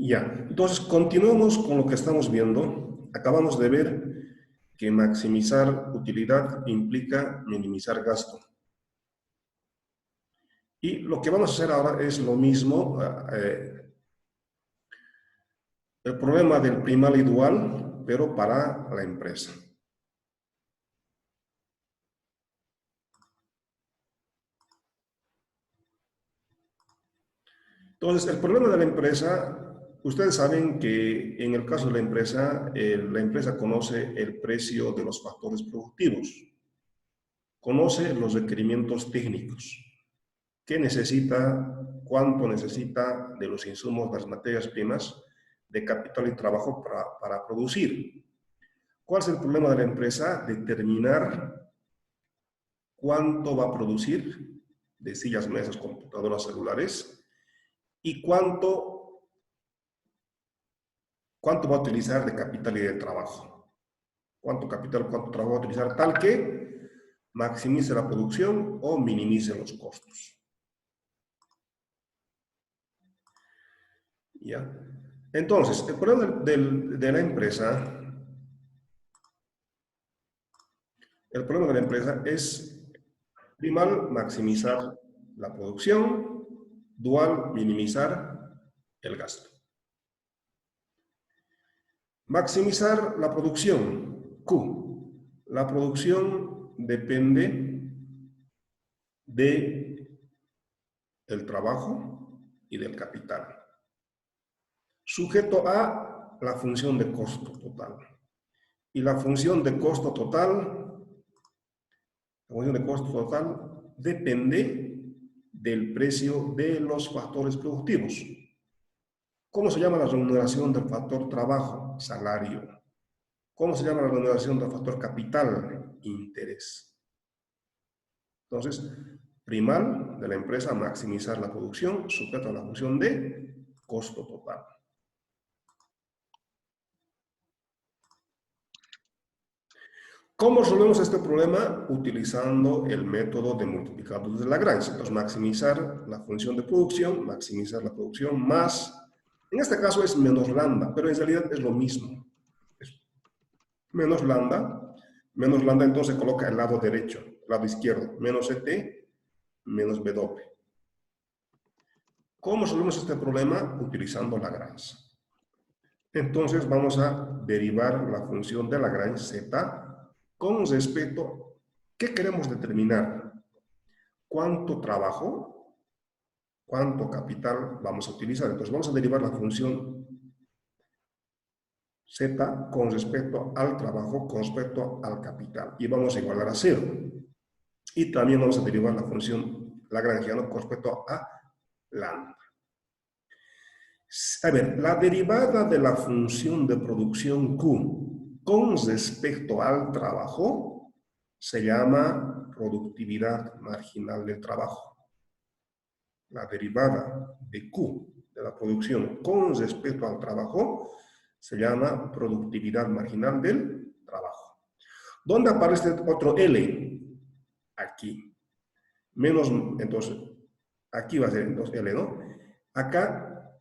Ya, entonces continuamos con lo que estamos viendo. Acabamos de ver que maximizar utilidad implica minimizar gasto. Y lo que vamos a hacer ahora es lo mismo, el problema del primal y dual, pero para la empresa. Entonces, el problema de la empresa, ustedes saben que en el caso de la empresa conoce el precio de los factores productivos, conoce los requerimientos técnicos, qué necesita, cuánto necesita de los insumos, las materias primas, de capital y trabajo para producir. ¿Cuál es el problema de la empresa? Determinar cuánto va a producir de sillas, mesas, computadoras, celulares y cuánto va a utilizar de capital y de trabajo. Cuánto capital, cuánto trabajo va a utilizar, tal que maximice la producción o minimice los costos. ¿Ya? Entonces, el problema de la empresa, es primal, maximizar la producción, dual, minimizar el gasto. Maximizar la producción, Q. La producción depende del trabajo y del capital. Sujeto a la función de costo total. Y la función de costo total depende del precio de los factores productivos. ¿Cómo se llama la remuneración del factor trabajo? Salario. ¿Cómo se llama la remuneración del factor capital? Interés. Entonces, primal de la empresa, maximizar la producción, sujeto a la función de costo total. ¿Cómo resolvemos este problema? Utilizando el método de multiplicadores de Lagrange. Entonces, maximizar la función de producción, maximizar la producción más, en este caso es menos lambda, pero en realidad es lo mismo. Es menos lambda entonces coloca el lado derecho, el lado izquierdo, menos ET, menos W. ¿Cómo resolvemos este problema? Utilizando Lagrange. Entonces vamos a derivar la función de Lagrange Z con respecto a qué queremos determinar. ¿Cuánto trabajo, cuánto capital vamos a utilizar? Entonces vamos a derivar la función Z con respecto al trabajo, con respecto al capital. Y vamos a igualar a 0. Y también vamos a derivar la función lagrangiana con respecto a lambda. A ver, la derivada de la función de producción Q con respecto al trabajo se llama productividad marginal del trabajo. La derivada de Q de la producción con respecto al trabajo se llama productividad marginal del trabajo. ¿Dónde aparece otro L? Aquí. Menos, entonces, aquí va a ser entonces L, ¿no? Acá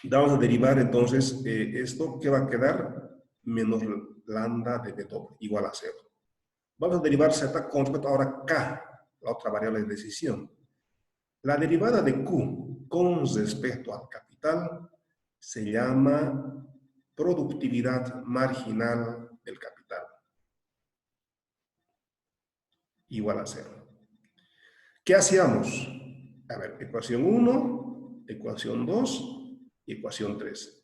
vamos a derivar entonces esto que va a quedar menos lambda de W igual a 0. Vamos a derivar Z con respecto ahora a K, la otra variable de decisión. La derivada de Q con respecto al capital se llama productividad marginal del capital. Igual a 0. ¿Qué hacíamos? A ver, ecuación 1, ecuación 2, ecuación 3.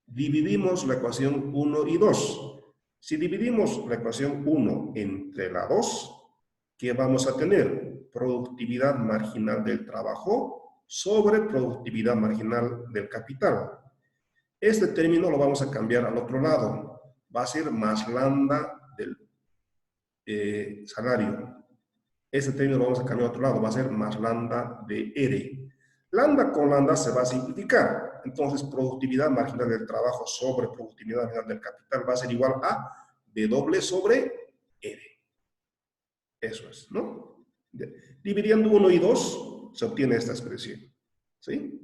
Dividimos la ecuación 1 y 2. Si dividimos la ecuación 1 entre la 2, ¿qué vamos a tener? Productividad marginal del trabajo sobre productividad marginal del capital. Este término lo vamos a cambiar al otro lado. Va a ser más lambda del salario. Este término lo vamos a cambiar a otro lado, va a ser más lambda de R. Lambda con lambda se va a simplificar. Entonces, productividad marginal del trabajo sobre productividad marginal del capital va a ser igual a W sobre R. Eso es, ¿no? Dividiendo 1 y 2, se obtiene esta expresión. ¿Sí?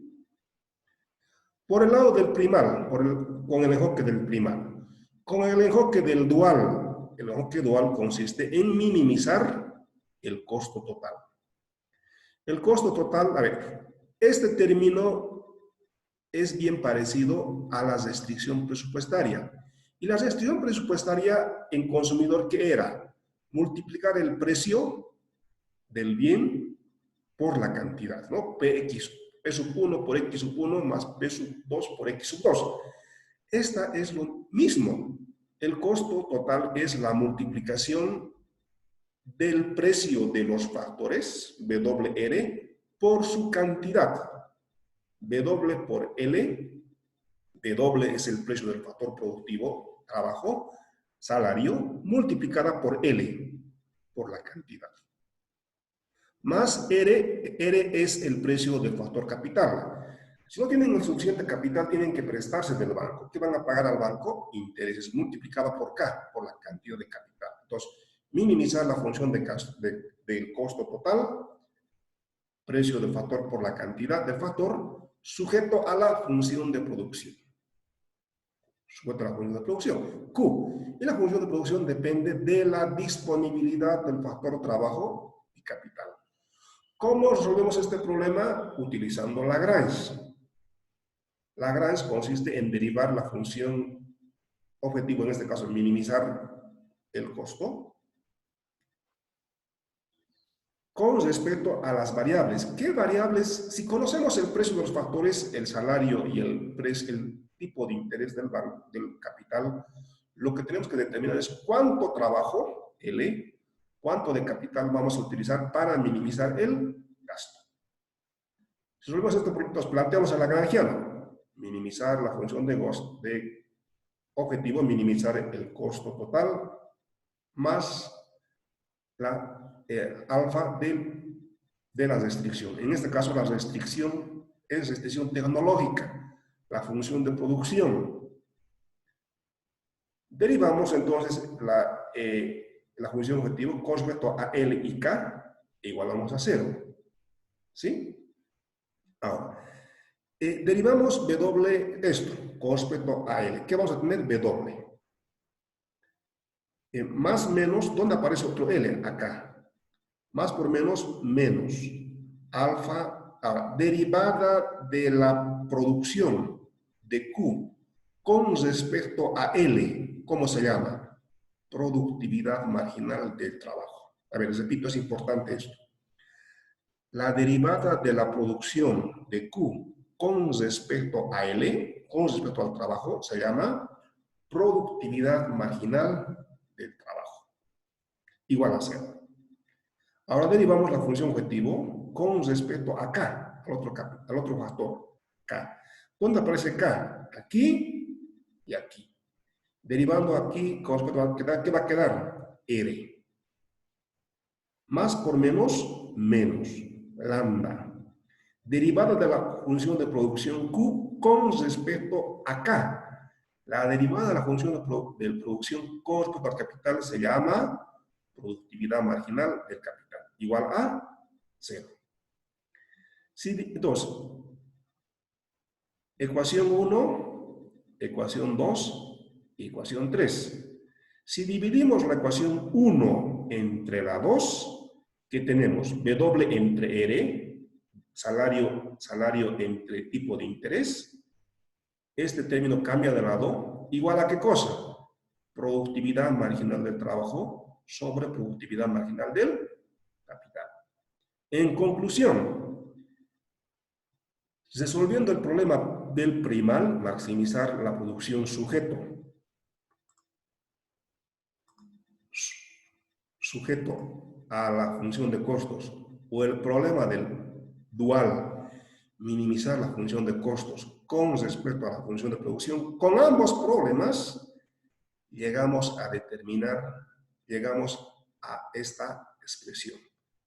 Por el lado del primal, con el enfoque del primal. Con el enfoque del dual, el enfoque dual consiste en minimizar el costo total. El costo total, a ver, este término es bien parecido a la restricción presupuestaria. Y la restricción presupuestaria en consumidor, ¿qué era? Multiplicar el precio del bien por la cantidad, ¿no? PX, P sub 1 por X sub 1 más P sub 2 por X sub 2. Esta es lo mismo. El costo total es la multiplicación del precio de los factores, WR, por su cantidad. W por L, W es el precio del factor productivo, trabajo, salario, multiplicada por L, por la cantidad. Más R es el precio del factor capital. Si no tienen el suficiente capital, tienen que prestarse del banco. ¿Qué van a pagar al banco? Intereses multiplicada por K, por la cantidad de capital. Entonces, minimizar la función del costo total, precio del factor por la cantidad del factor, sujeto a la función de producción. Sujeto a la función de producción. Q. Y la función de producción depende de la disponibilidad del factor trabajo y capital. ¿Cómo resolvemos este problema? Utilizando Lagrange. Lagrange consiste en derivar la función objetivo, en este caso minimizar el costo, con respecto a las variables. ¿Qué variables? Si conocemos el precio de los factores, el salario y el tipo de interés del capital, lo que tenemos que determinar es cuánto trabajo, L, cuánto de capital vamos a utilizar para minimizar el gasto. Si resolvemos estos proyectos, planteamos a Lagrangiano, minimizar la función de objetivo, minimizar el costo total, más la alfa de la restricción. En este caso, la restricción es restricción tecnológica, la función de producción. Derivamos entonces la función objetivo con respecto a L y K, igualamos a 0. ¿Sí? Ahora, derivamos W esto con respecto a L. ¿Qué vamos a tener? W. Más menos, ¿dónde aparece otro L? Acá. Más por menos, menos. Alfa, ahora, derivada de la producción de Q con respecto a L, ¿cómo se llama? Productividad marginal del trabajo. A ver, repito, es importante esto. La derivada de la producción de Q con respecto a L, con respecto al trabajo, se llama productividad marginal del trabajo. Igual a 0. Ahora derivamos la función objetivo con respecto a K, al otro factor, K. ¿Dónde aparece K? Aquí y aquí. Derivando aquí con respecto a ¿qué va a quedar? R. Más por menos, menos. Lambda. Derivada de la función de producción Q con respecto a K. La derivada de la función de producción con respecto al capital se llama productividad marginal del capital. Igual a 0. Entonces, ecuación 1, ecuación 2, ecuación 3. Si dividimos la ecuación 1 entre la 2, ¿qué tenemos? W entre R, salario entre tipo de interés. Este término cambia de lado. ¿Igual a qué cosa? Productividad marginal del trabajo sobre productividad marginal del capital. En conclusión, resolviendo el problema del primal, maximizar la producción sujeto a la función de costos, o el problema del dual, minimizar la función de costos con respecto a la función de producción, con ambos problemas llegamos a esta expresión,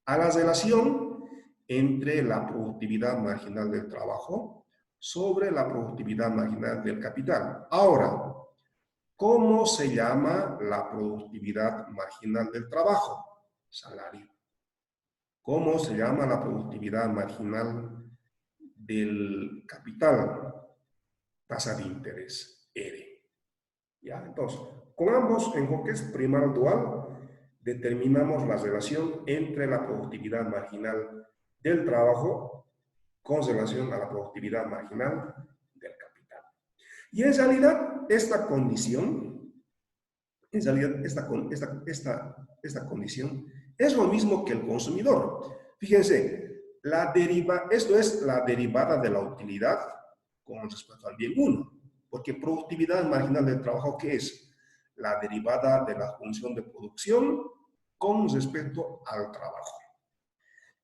a la relación entre la productividad marginal del trabajo sobre la productividad marginal del capital. Ahora, ¿cómo se llama la productividad marginal del trabajo? Salario. ¿Cómo se llama la productividad marginal del capital? tasa de interés R. ¿Ya? Entonces, con ambos enfoques, primal dual, determinamos la relación entre la productividad marginal del trabajo con relación a la productividad marginal del capital. Y en realidad, esta condición, esta condición es lo mismo que el consumidor. Fíjense, esto es la derivada de la utilidad con respecto al bien 1. Porque productividad marginal del trabajo, ¿qué es? La derivada de la función de producción con respecto al trabajo.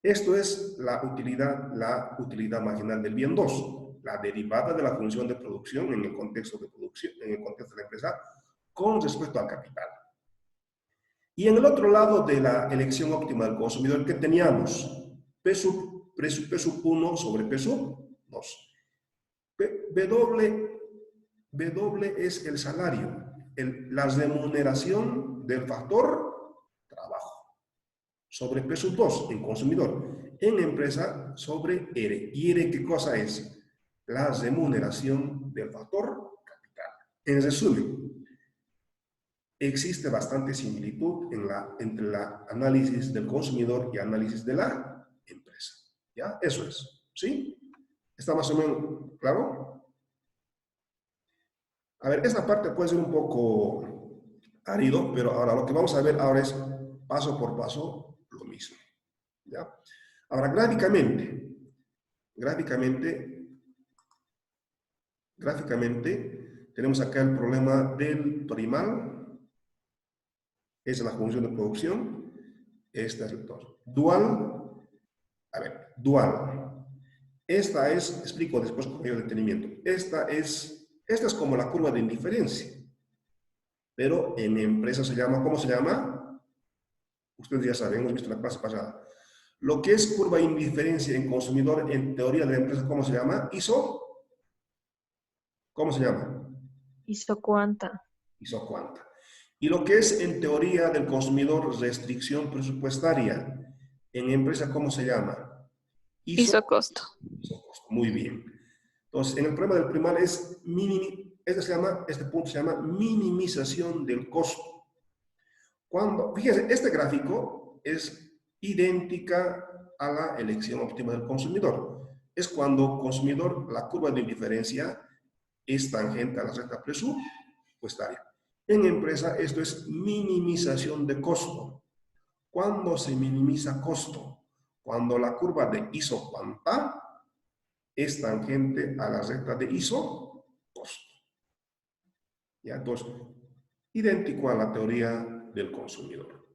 Esto es la utilidad marginal del bien 2, la derivada de la función de producción en el contexto de producción, en el contexto de la empresa, con respecto al capital. Y en el otro lado de la elección óptima del consumidor, ¿qué teníamos? P sub 1 sobre P sub 2. W es el salario, la remuneración del factor trabajo, sobre P sub 2 en consumidor, en empresa sobre R. ¿Y R qué cosa es? La remuneración del factor capital. En resumen, existe bastante similitud entre el análisis del consumidor y análisis de la empresa. ¿Ya? Eso es. ¿Sí? ¿Está más o menos claro? A ver, esta parte puede ser un poco árido, pero ahora lo que vamos a ver ahora es paso por paso lo mismo. ¿Ya? Ahora, gráficamente, tenemos acá el problema del primal, esa es la función de producción, esta es el todo. Dual, a ver, dual. Esta es, explico después con mayor detenimiento, esta es como la curva de indiferencia, pero en empresa se llama, ¿cómo se llama? Ustedes ya saben, hemos visto en la clase pasada. Lo que es curva de indiferencia en consumidor, en teoría de la empresa, ¿cómo se llama? ISO. ¿Cómo se llama? Isocuanta. Isocuanta. Y lo que es en teoría del consumidor, restricción presupuestaria, en empresa, ¿cómo se llama? Isocosto. Isocosto. Muy bien. Entonces, en el problema del primal es este punto se llama minimización del costo. Fíjense, este gráfico es idéntica a la elección óptima del consumidor. Es cuando consumidor, la curva de indiferencia es tangente a la recta presupuestaria. En empresa, esto es minimización de costo. ¿Cuándo se minimiza costo? Cuando la curva de isocuanta es tangente a la recta de isocosto. ¿Ya? Entonces, idéntico a la teoría del consumidor.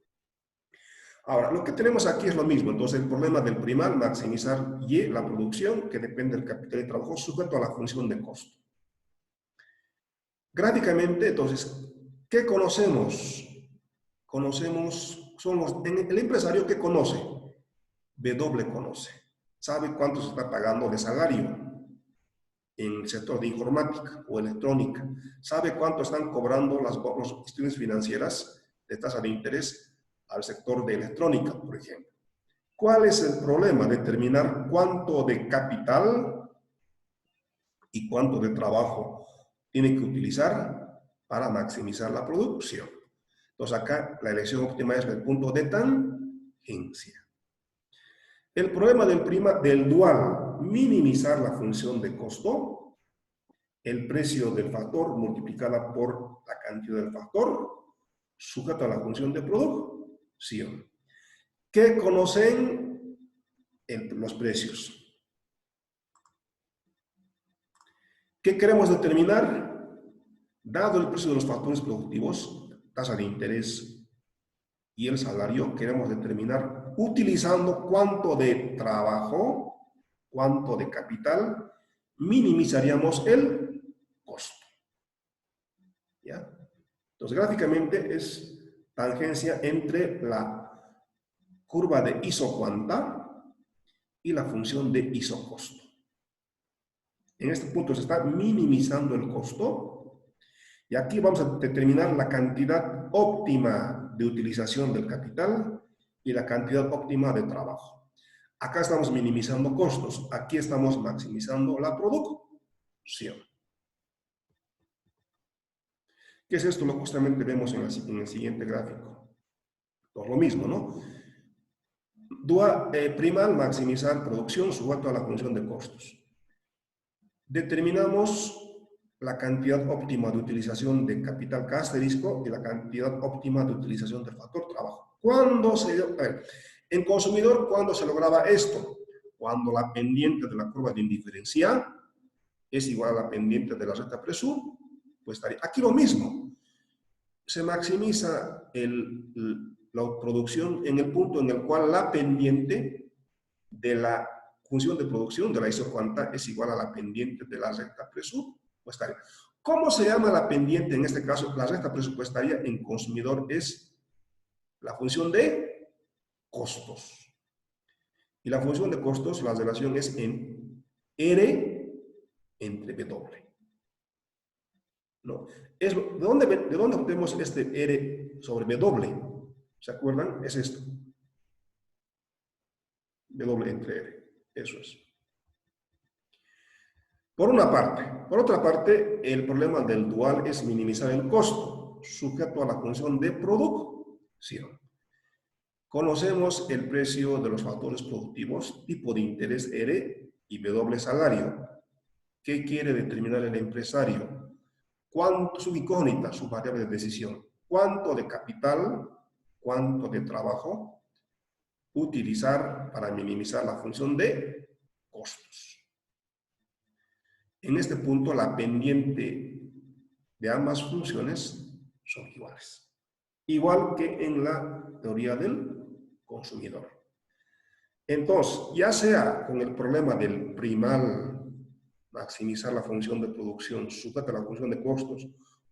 Ahora, lo que tenemos aquí es lo mismo. Entonces, el problema del primal, maximizar Y, la producción, que depende del capital de trabajo, sujeto a la función de costo. Gráficamente, entonces, ¿qué conocemos? El empresario que conoce, W conoce. Sabe cuánto se está pagando de salario en el sector de informática o electrónica. Sabe cuánto están cobrando las instituciones financieras de tasa de interés al sector de electrónica, por ejemplo. ¿Cuál es el problema? Determinar cuánto de capital y cuánto de trabajo tiene que utilizar para maximizar la producción. Entonces acá la elección óptima es el punto de tangencia. El problema del dual, minimizar la función de costo, el precio del factor multiplicada por la cantidad del factor, sujeto a la función de producción. ¿Qué conocen los precios? ¿Qué queremos determinar? Dado el precio de los factores productivos, tasa de interés y el salario, queremos determinar utilizando cuánto de trabajo, cuánto de capital, minimizaríamos el costo. ¿Ya? Entonces, gráficamente es tangencia entre la curva de isocuanta y la función de isocosto. En este punto se está minimizando el costo y aquí vamos a determinar la cantidad óptima de utilización del capital y la cantidad óptima de trabajo. Acá estamos minimizando costos, aquí estamos maximizando la producción. ¿Qué es esto? Lo que justamente vemos en el siguiente gráfico. Por lo mismo, ¿no? Primal, maximizar producción sujeto a la función de costos. Determinamos la cantidad óptima de utilización de capital K asterisco y la cantidad óptima de utilización del factor trabajo. En consumidor, ¿cuándo se lograba esto? Cuando la pendiente de la curva de indiferencia es igual a la pendiente de la recta PRESU, pues estaría aquí lo mismo. Se maximiza la producción en el punto en el cual la pendiente de la función de producción de la isocuanta es igual a la pendiente de la recta presupuestaria. ¿Cómo se llama la pendiente? En este caso, la recta presupuestaria en consumidor es la función de costos. Y la función de costos, la relación es en R entre W. ¿No? ¿De dónde obtenemos este R sobre W? ¿Se acuerdan? Es esto. W entre R. Eso es. Por una parte. Por otra parte, el problema del dual es minimizar el costo, sujeto a la función de producción. Conocemos el precio de los factores productivos, tipo de interés R y W salario. ¿Qué quiere determinar el empresario? ¿Cuánto, su incógnita, su variable de decisión? ¿Cuánto de capital, cuánto de trabajo utilizar para minimizar la función de costos? En este punto, la pendiente de ambas funciones son iguales. Igual que en la teoría del consumidor. Entonces, ya sea con el problema del primal, maximizar la función de producción sujeta a la función de costos,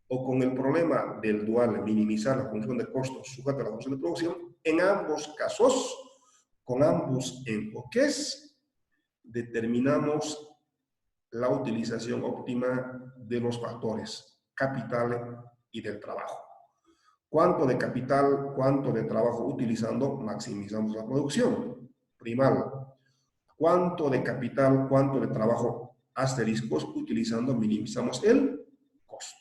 o con el problema del dual, minimizar la función de costos sujeta a la función de producción, en ambos casos, con ambos enfoques, determinamos la utilización óptima de los factores capital y del trabajo. ¿Cuánto de capital, cuánto de trabajo utilizando? Maximizamos la producción. Primal. ¿Cuánto de capital, cuánto de trabajo asteriscos utilizando? Minimizamos el costo.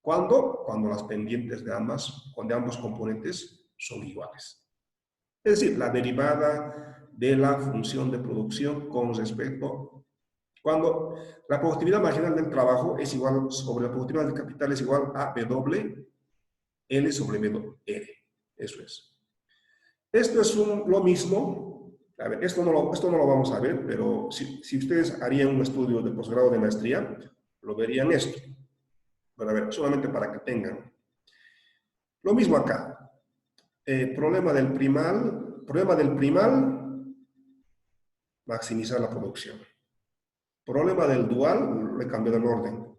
¿Cuándo? Cuando las pendientes de ambos componentes son iguales. Es decir, la derivada de la función de producción con respecto cuando la productividad marginal del trabajo es igual sobre la productividad del capital es igual a W L sobre W R. Eso es. Esto es lo mismo. A ver, esto no lo vamos a ver, pero si ustedes harían un estudio de posgrado de maestría, lo verían esto. Pero a ver, solamente para que tengan. Lo mismo acá. Problema del primal, maximizar la producción. Problema del dual, le cambié el orden.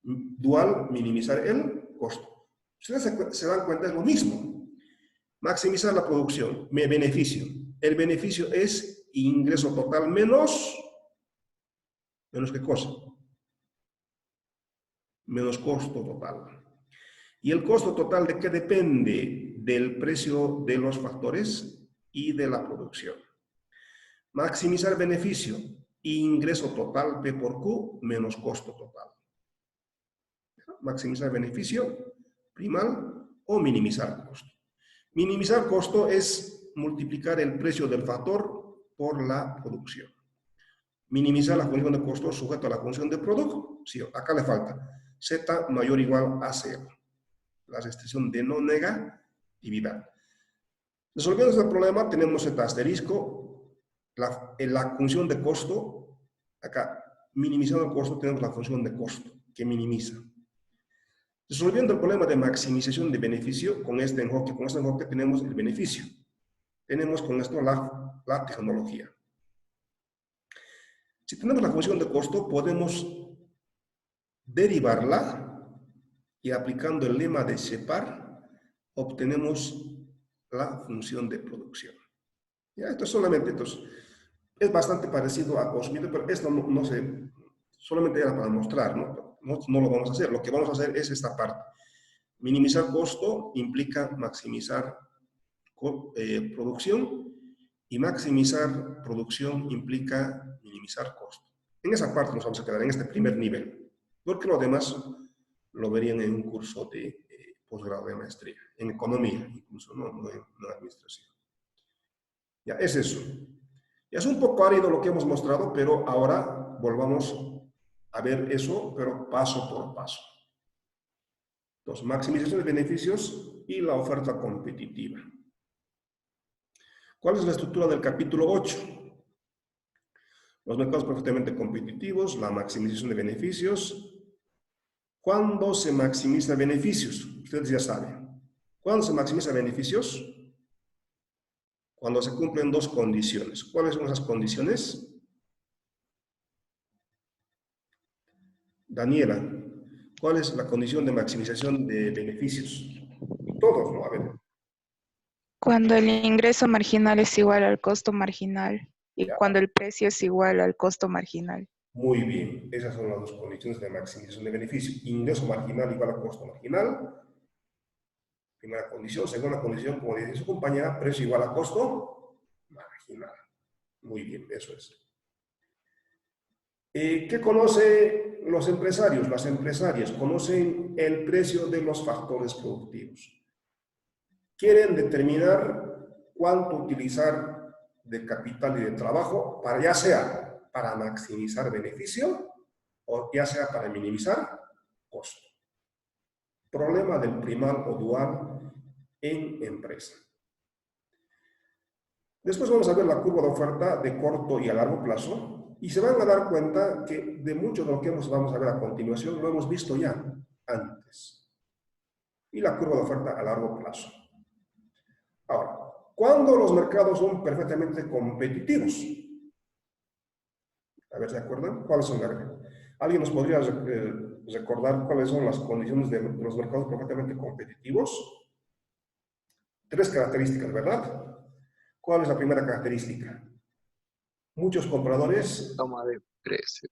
Dual, minimizar el costo. Ustedes se dan cuenta, es lo mismo. Maximizar la producción, beneficio. El beneficio es ingreso total menos ¿qué cosa? Menos costo total. ¿Y el costo total de qué depende? Del precio de los factores y de la producción. Maximizar beneficio, ingreso total P por Q menos costo total. Maximizar beneficio, primal o minimizar costo. Minimizar costo es multiplicar el precio del factor por la producción. Minimizar la función de costo sujeto a la función de producto. Sí, acá le falta. Z mayor o igual a 0. La restricción de no negatividad. Resolviendo este problema, tenemos Z asterisco. La función de costo, acá, minimizando el costo, tenemos la función de costo, que minimiza. Resolviendo el problema de maximización de beneficio, con este enfoque tenemos el beneficio. Tenemos con esto la tecnología. Si tenemos la función de costo, podemos derivarla y aplicando el lema de Shepard, obtenemos la función de producción. Ya, esto es bastante parecido a consumidor, pero esto no sé, solamente era para mostrar, ¿no? No lo vamos a hacer. Lo que vamos a hacer es esta parte. Minimizar costo implica maximizar producción y maximizar producción implica minimizar costo. En esa parte nos vamos a quedar, en este primer nivel, porque lo demás lo verían en un curso de posgrado de maestría, en economía incluso, no en administración. Ya, es eso. Ya es un poco árido lo que hemos mostrado, pero ahora volvamos a ver eso, pero paso por paso. Entonces, maximización de beneficios y la oferta competitiva. ¿Cuál es la estructura del capítulo 8? Los mercados perfectamente competitivos, la maximización de beneficios. ¿Cuándo se maximiza beneficios? Ustedes ya saben. ¿Cuándo se maximiza beneficios? Cuando se cumplen dos condiciones. ¿Cuáles son esas condiciones? Daniela, ¿cuál es la condición de maximización de beneficios? Todos, ¿no? A ver. Cuando el ingreso marginal es igual al costo marginal y Ya. cuando el precio es igual al costo marginal. Muy bien, esas son las dos condiciones de maximización de beneficios. Ingreso marginal igual a costo marginal. Primera condición. Segunda condición, como dice su compañera, precio igual a costo marginal. Muy bien, eso es. ¿Qué conocen los empresarios? Las empresarias conocen el precio de los factores productivos. Quieren determinar cuánto utilizar de capital y de trabajo, para, ya sea para maximizar beneficio o ya sea para minimizar costo. Problema del primal o dual en empresa. Después vamos a ver la curva de oferta de corto y a largo plazo y se van a dar cuenta que de mucho de lo que vamos a ver a continuación lo hemos visto ya antes. Y la curva de oferta a largo plazo. Ahora, ¿cuándo los mercados son perfectamente competitivos? A ver, ¿se acuerdan? ¿Cuáles son? ¿Alguien nos podría recordar cuáles son las condiciones de los mercados perfectamente competitivos? Tres características, ¿verdad? ¿Cuál es la primera característica? Muchos compradores. Toma de precio.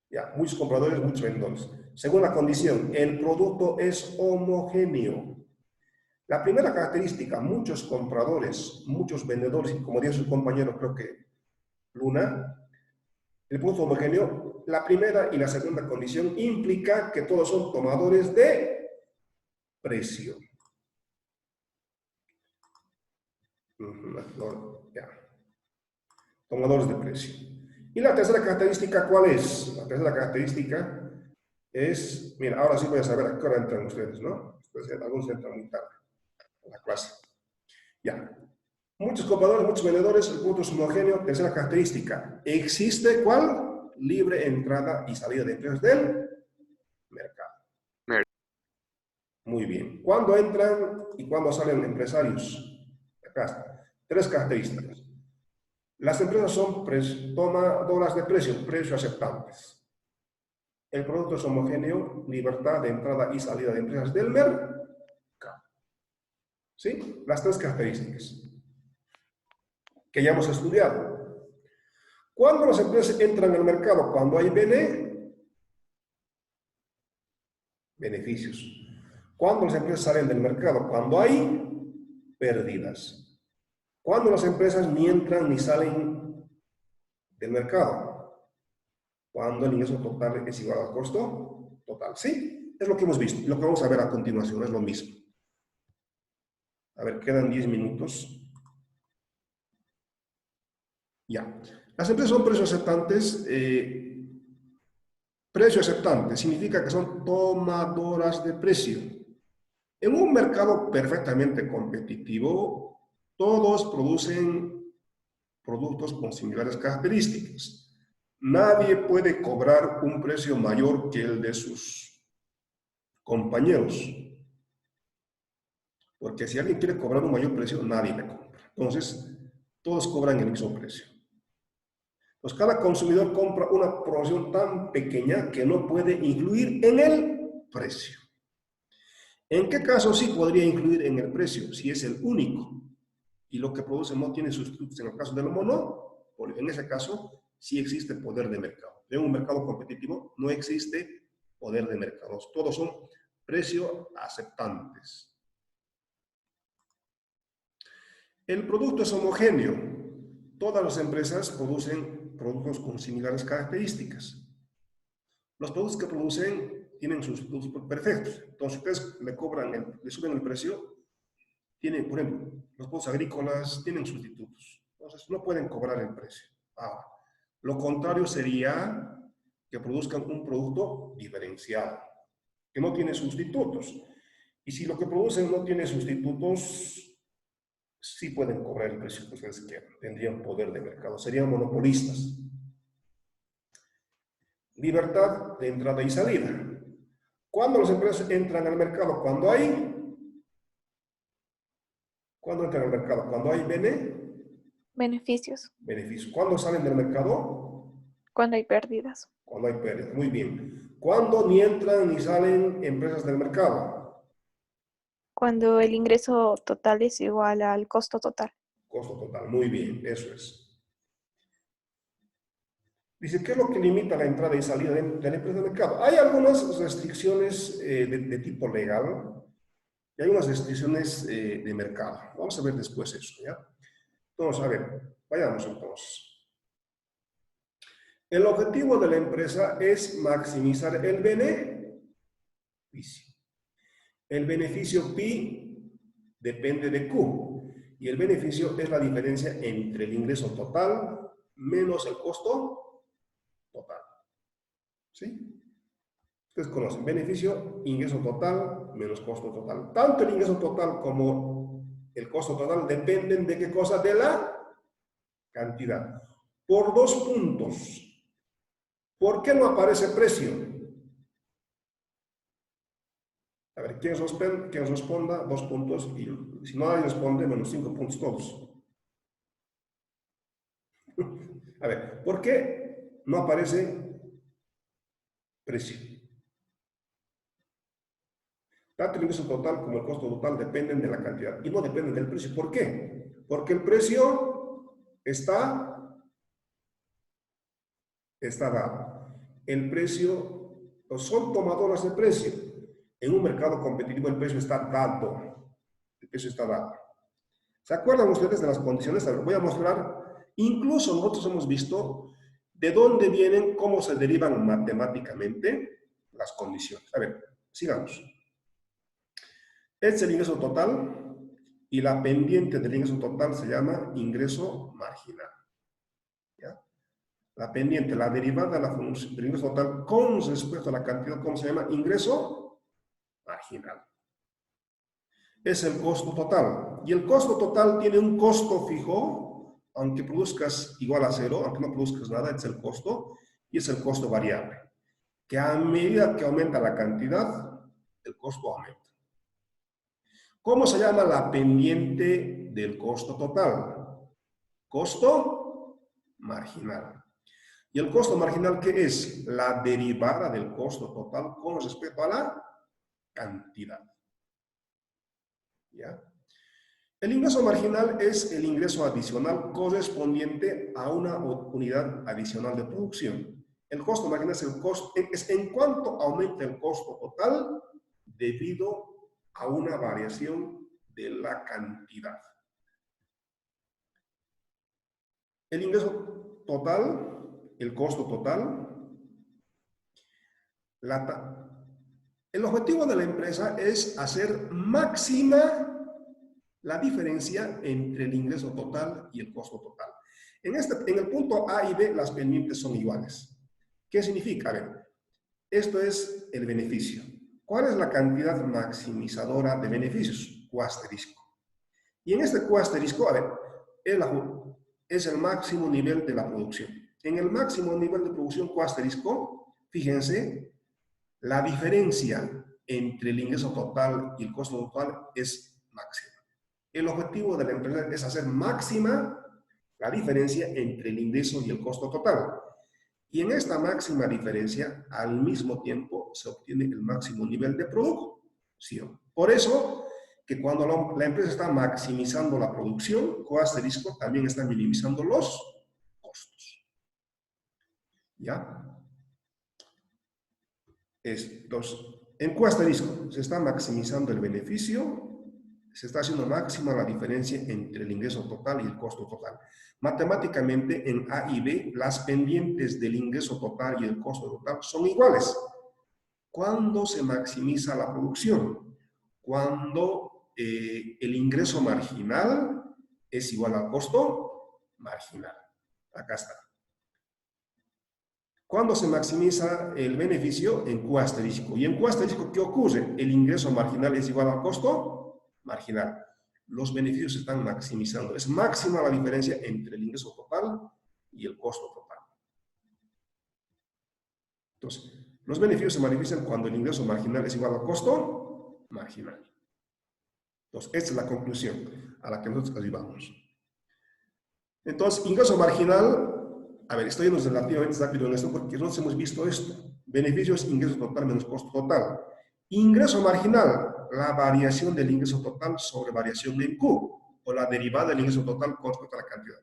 Ya, muchos compradores, muchos vendedores. Segunda condición, el producto es homogéneo. La primera característica, muchos compradores, muchos vendedores, y como dice su compañero, creo que Luna, el producto homogéneo, la primera y la segunda condición implica que todos son tomadores de precio. Ya. Tomadores de precio. Y la tercera característica, ¿cuál es? La tercera característica es, mira, ahora sí voy a saber a qué hora entran ustedes, ¿no? Entonces, algunos entran muy tarde a la clase. Ya. Muchos compradores, muchos vendedores, el producto es homogéneo. Tercera característica, ¿existe cuál? Libre entrada y salida de empresas del mercado. Muy bien. ¿Cuándo entran y cuándo salen empresarios? Acá está. Tres características. Las empresas son tomadoras de precio aceptantes. El producto es homogéneo, libertad de entrada y salida de empresas del mercado. ¿Sí? Las tres características que ya hemos estudiado. ¿Cuándo las empresas entran al mercado? Cuando hay beneficios. ¿Cuándo las empresas salen del mercado? Cuando hay pérdidas. ¿Cuándo las empresas ni entran ni salen del mercado? Cuando el ingreso total es igual al costo total. Sí, es lo que hemos visto. Lo que vamos a ver a continuación es lo mismo. A ver, quedan 10 minutos. Ya. Las empresas son precios aceptantes. Precio aceptante significa que son tomadoras de precio. En un mercado perfectamente competitivo, todos producen productos con similares características. Nadie puede cobrar un precio mayor que el de sus compañeros. Porque si alguien quiere cobrar un mayor precio, nadie le compra. Entonces, todos cobran el mismo precio. Pues cada consumidor compra una proporción tan pequeña que no puede incluir en el precio. ¿En qué caso sí podría incluir en el precio? Si es el único y lo que produce no tiene sustitutos. En el caso del monopolio, en ese caso sí existe poder de mercado. En un mercado competitivo no existe poder de mercado. Todos son precio aceptantes. El producto es homogéneo. Todas las empresas producen productos con similares características. Los productos que producen tienen sustitutos perfectos. Entonces, ustedes le cobran, le suben el precio, tienen, por ejemplo, los productos agrícolas tienen sustitutos. Entonces, no pueden cobrar el precio. Ahora, lo contrario sería que produzcan un producto diferenciado, que no tiene sustitutos. Y si lo que producen no tiene sustitutos, sí pueden cobrar el precio que ustedes quieran. Tendrían poder de mercado, serían monopolistas. Libertad de entrada y salida. ¿Cuándo las empresas entran al mercado? Cuando entran al mercado? Cuando hay Beneficios. beneficios. ¿Cuándo salen del mercado? Cuando hay pérdidas. Cuando hay pérdidas. Muy bien. ¿Cuándo ni entran ni salen empresas del mercado? Cuando el ingreso total es igual al costo total. Costo total. Muy bien. Eso es. Dice, ¿qué es lo que limita la entrada y salida de la empresa del mercado? Hay algunas restricciones de tipo legal y hay unas restricciones de mercado. Vamos a ver después eso, ¿ya? Entonces, a ver, vayamos entonces. El objetivo de la empresa es maximizar el beneficio. El beneficio pi depende de Q y el beneficio es la diferencia entre el ingreso total menos el costo total. ¿Sí? Ustedes conocen beneficio, ingreso total menos costo total. Tanto el ingreso total como el costo total dependen de qué cosa, de la cantidad. Por 2 puntos. ¿Por qué no aparece precio? A ver, ¿quién responda? 2 puntos. Y si nadie responde, menos 5 puntos todos. A ver, ¿por qué no aparece precio? Tanto el ingreso total como el costo total dependen de la cantidad y no dependen del precio. ¿Por qué? Porque el precio está dado. El precio, son tomadoras de precio. En un mercado competitivo el precio está dado. El precio está dado. ¿Se acuerdan ustedes de las condiciones? A ver, voy a mostrar. Incluso nosotros hemos visto de dónde vienen, cómo se derivan matemáticamente las condiciones. A ver, sigamos. Este es el ingreso total y la pendiente del ingreso total se llama ingreso marginal. ¿Ya? La pendiente, la derivada de la función del ingreso total con respecto a la cantidad, ¿cómo se llama? Ingreso marginal. Es el costo total. Y el costo total tiene un costo fijo, aunque produzcas igual a cero, aunque no produzcas nada, es el costo, y es el costo variable. Que a medida que aumenta la cantidad, el costo aumenta. ¿Cómo se llama la pendiente del costo total? Costo marginal. ¿Y el costo marginal qué es? La derivada del costo total con respecto a la cantidad. ¿Ya? El ingreso marginal es el ingreso adicional correspondiente a una unidad adicional de producción. El costo marginal es el costo, es en cuanto aumenta el costo total debido a una variación de la cantidad. El ingreso total, el costo total, el objetivo de la empresa es hacer máxima la diferencia entre el ingreso total y el costo total. En el punto A y B, las pendientes son iguales. ¿Qué significa? A ver, esto es el beneficio. ¿Cuál es la cantidad maximizadora de beneficios? Q asterisco. Y en este Q asterisco, a ver, es el máximo nivel de la producción. En el máximo nivel de producción Q asterisco, fíjense, la diferencia entre el ingreso total y el costo total es máxima. El objetivo de la empresa es hacer máxima la diferencia entre el ingreso y el costo total. Y en esta máxima diferencia, al mismo tiempo, se obtiene el máximo nivel de producción. Por eso, que cuando la empresa está maximizando la producción, Q asterisco también está minimizando los costos. ¿Ya? Entonces, en Q asterisco se está maximizando el beneficio, se está haciendo máxima la diferencia entre el ingreso total y el costo total. Matemáticamente, en A y B, las pendientes del ingreso total y el costo total son iguales. ¿Cuándo se maximiza la producción? Cuando el ingreso marginal es igual al costo marginal. Acá está. ¿Cuándo se maximiza el beneficio? En Q asterisco. ¿Y en Q asterisco qué ocurre? El ingreso marginal es igual al costo marginal. Los beneficios se están maximizando. Es máxima la diferencia entre el ingreso total y el costo total. Entonces, los beneficios se manifiestan cuando el ingreso marginal es igual al costo marginal. Entonces, esta es la conclusión a la que nosotros arribamos. Entonces, ingreso marginal, a ver, estoy yendo relativamente rápido en esto porque nosotros hemos visto esto. Beneficios, ingreso total menos costo total. Ingreso marginal, la variación del ingreso total sobre variación en Q, o la derivada del ingreso total con respecto a la cantidad.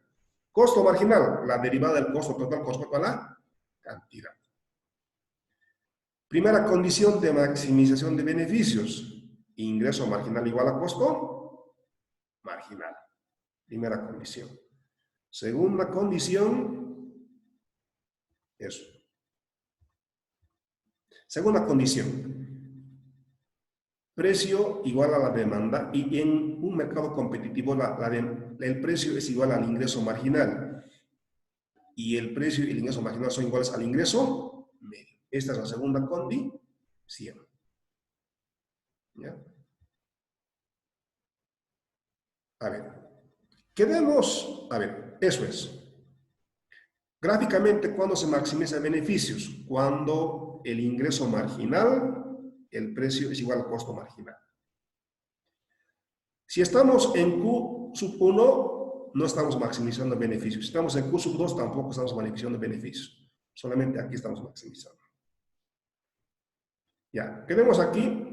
Costo marginal, la derivada del costo total con respecto a la cantidad. Primera condición de maximización de beneficios. Ingreso marginal igual a costo marginal. Primera condición. Segunda condición, eso. Segunda condición, precio igual a la demanda y en un mercado competitivo el precio es igual al ingreso marginal y el precio y el ingreso marginal son iguales al ingreso medio. Esta es la segunda condición. ¿Ya? A ver, quedemos, a ver, eso es. Gráficamente, ¿cuándo se maximiza beneficios? Cuando el ingreso marginal, el precio es igual al costo marginal. Si estamos en Q sub 1, no estamos maximizando beneficios. Si estamos en Q sub 2, tampoco estamos maximizando beneficios. Solamente aquí estamos maximizando. Ya, quedemos aquí.